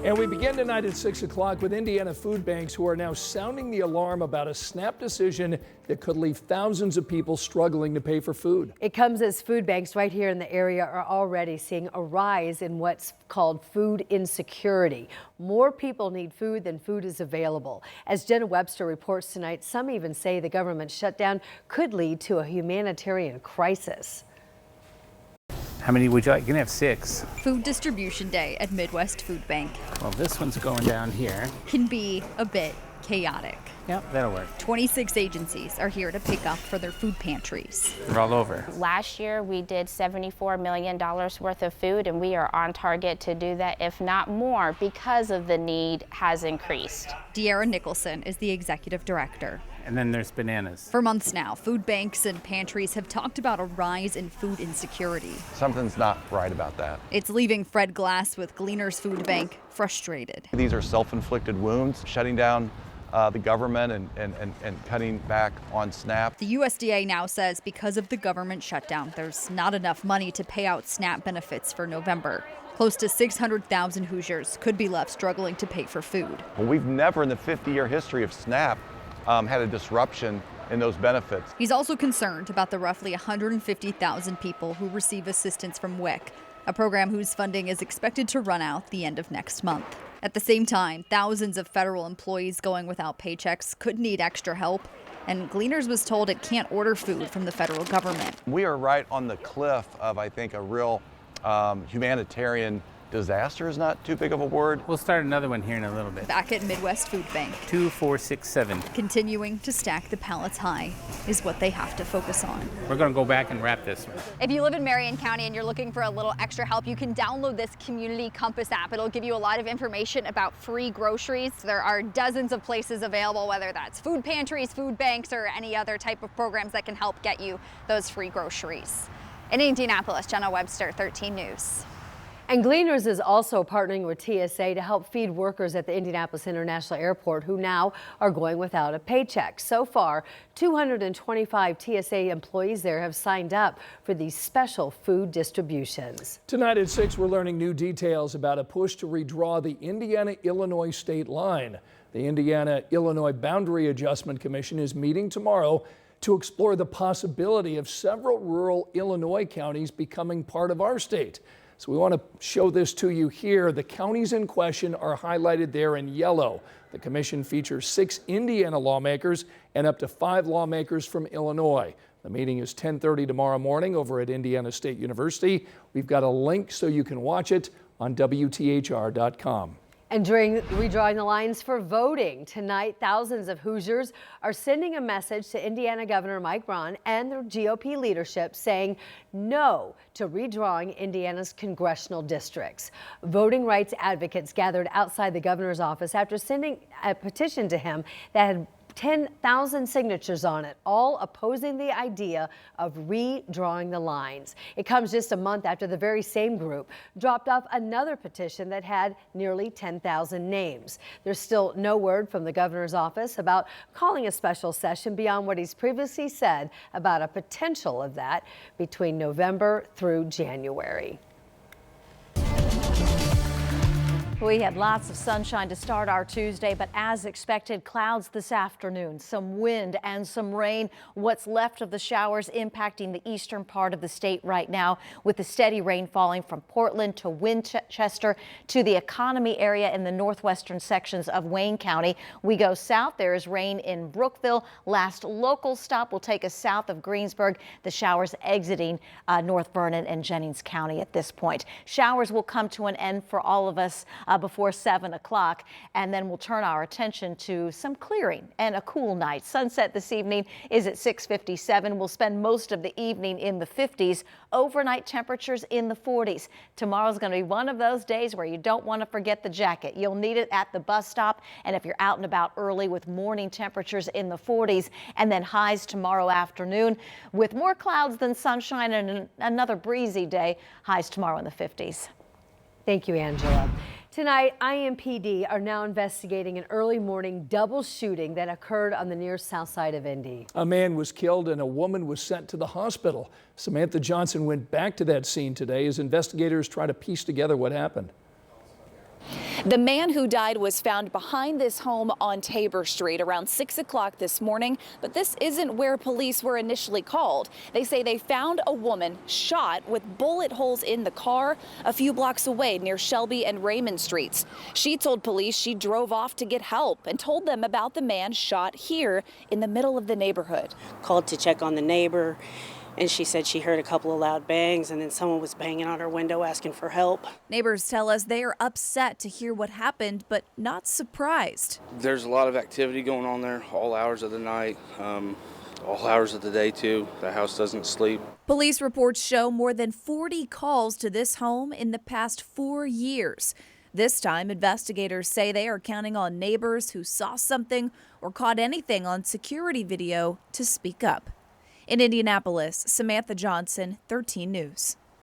And we begin tonight at 6 o'clock with Indiana food banks who are now sounding the alarm about a snap decision that could leave thousands of people struggling to pay for food. It comes as food banks right here in the area are already seeing a rise in what's called food insecurity. More people need food than food is available. As Jenna Webster reports tonight, some even say the government shutdown could lead to a humanitarian crisis. How many would you like? You can have 6. Food distribution day at Midwest Food Bank Well, this one's going down here. can be a bit chaotic. Yep, that'll work. 26 agencies are here to pick up for their food pantries. They're all over. Last year, we did $74 million worth of food, and we are on target to do that, if not more, because of the need has increased. De'Ara Nicholson is the executive director. And then there's bananas. For months now, food banks and pantries have talked about a rise in food insecurity. Something's not right about that. It's leaving Fred Glass with Gleaners Food Bank frustrated. These are self-inflicted wounds, shutting down the government and cutting back on SNAP. The USDA now says because of the government shutdown, there's not enough money to pay out SNAP benefits for November. Close to 600,000 Hoosiers could be left struggling to pay for food. Well, we've never in the 50-year history of SNAP had a disruption in those benefits. He's also concerned about the roughly 150,000 people who receive assistance from WIC, a program whose funding is expected to run out the end of next month. At the same time, thousands of federal employees going without paychecks could need extra help, and Gleaners was told it can't order food from the federal government. We are right on the cliff of, I think, a real humanitarian disaster is not too big of a word. We'll start another one here in a little bit. Back at Midwest Food Bank, 2, 4, 6, 7. continuing to stack the pallets high is what they have to focus on. We're going to go back and wrap this one. If you live in Marion County and you're looking for a little extra help, you can download this Community Compass app. It'll give you a lot of information about free groceries. There are dozens of places available, whether that's food pantries, food banks, or any other type of programs that can help get you those free groceries. In Indianapolis, Jenna Webster, 13 News. And Gleaners is also partnering with TSA to help feed workers at the Indianapolis International Airport who now are going without a paycheck. So far, 225 TSA employees there have signed up for these special food distributions. Tonight at 6, we're learning new details about a push to redraw the Indiana-Illinois state line. The Indiana-Illinois Boundary Adjustment Commission is meeting tomorrow to explore the possibility of several rural Illinois counties becoming part of our state. So we want to show this to you here. The counties in question are highlighted there in yellow. The commission features 6 Indiana lawmakers and up to 5 lawmakers from Illinois. The meeting is 10:30 tomorrow morning over at Indiana State University. We've got a link so you can watch it on WTHR.com. And during redrawing the lines for voting tonight, thousands of Hoosiers are sending a message to Indiana Governor Mike Braun and the GOP leadership saying no to redrawing Indiana's congressional districts. Voting rights advocates gathered outside the governor's office after sending a petition to him that had 10,000 signatures on it, all opposing the idea of redrawing the lines. It comes just a month after the very same group dropped off another petition that had nearly 10,000 names. There's still no word from the governor's office about calling a special session beyond what he's previously said about a potential of that between November through January. We had lots of sunshine to start our Tuesday, but as expected, clouds this afternoon, some wind and some rain. What's left of the showers impacting the eastern part of the state right now, with the steady rain falling from Portland to Winchester to the economy area in the northwestern sections of Wayne County. We go south. There is rain in Brookville. Last local stop will take us south of Greensburg. The showers exiting North Vernon and Jennings County at this point. Showers will come to an end for all of us before 7 o'clock, and then we'll turn our attention to some clearing and a cool night. Sunset this evening is at 6:57. We'll spend most of the evening in the 50s. Overnight temperatures in the 40s. Tomorrow's going to be one of those days where you don't want to forget the jacket. You'll need it at the bus stop, and if you're out and about early, with morning temperatures in the 40s, and then highs tomorrow afternoon with more clouds than sunshine and another breezy day. Highs tomorrow in the 50s. Thank you, Angela. Tonight, IMPD are now investigating an early morning double shooting that occurred on the near south side of Indy. A man was killed and a woman was sent to the hospital. Samantha Johnson went back to that scene today as investigators try to piece together what happened. The man who died was found behind this home on Tabor Street around 6 o'clock this morning, but this isn't where police were initially called. They say they found a woman shot with bullet holes in the car a few blocks away near Shelby and Raymond Streets. She told police she drove off to get help and told them about the man shot here in the middle of the neighborhood. Called to check on the neighbor, and she said she heard a couple of loud bangs and then someone was banging on her window asking for help. Neighbors tell us they are upset to hear what happened, but not surprised. There's a lot of activity going on there, all hours of the night, all hours of the day too. The house doesn't sleep. Police reports show more than 40 calls to this home in the past 4 years. This time, investigators say they are counting on neighbors who saw something or caught anything on security video to speak up. In Indianapolis, Samantha Johnson, 13 News.